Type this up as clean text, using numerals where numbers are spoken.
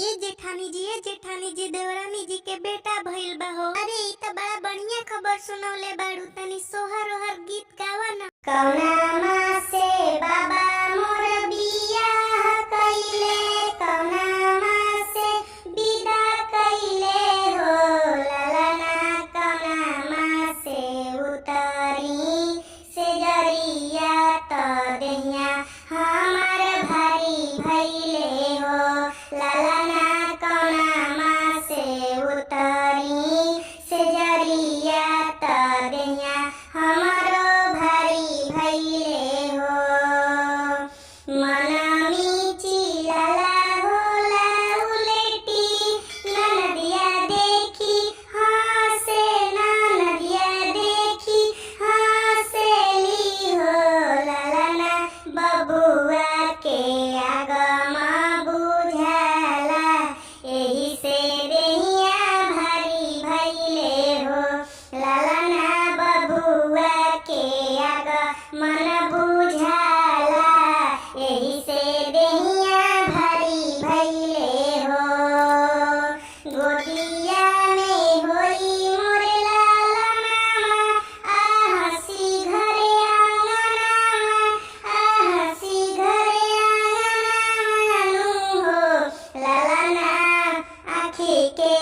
ये जेठानी जी देवरानी जी के बेटा भइल बा हो। अरे ई त बड़ा बढ़िया खबर सुनौले बाड़ू, तनी सोहर ओहर गीत गावा ना। कौना माँ से बाबा मोर बियाह कइले, कौना माँ से विदा कइले हो। ललना कौना माँ से उतरी से जरिया त देहिया हमार भारी भइले हो। ललना कौना माँ से उतरी से जरिया त देहिया हमारो भारी भइले हो। मनमी चिलला होला उलेटी, ननदिया देखी हंसे, ननदिया देखी हंसेली हो। ललना बबुआ के आगमा बुझाला, एही से देहिया भारी भइले हो। ललना बबुआ के आगमन बुझाला, एही से देहिया भारी भइले हो। गोदिया में होई मोर लालनामा, आहसी घरे आंगनामा, आहसी घरे आंगनामा नु हो। ललना आँखी के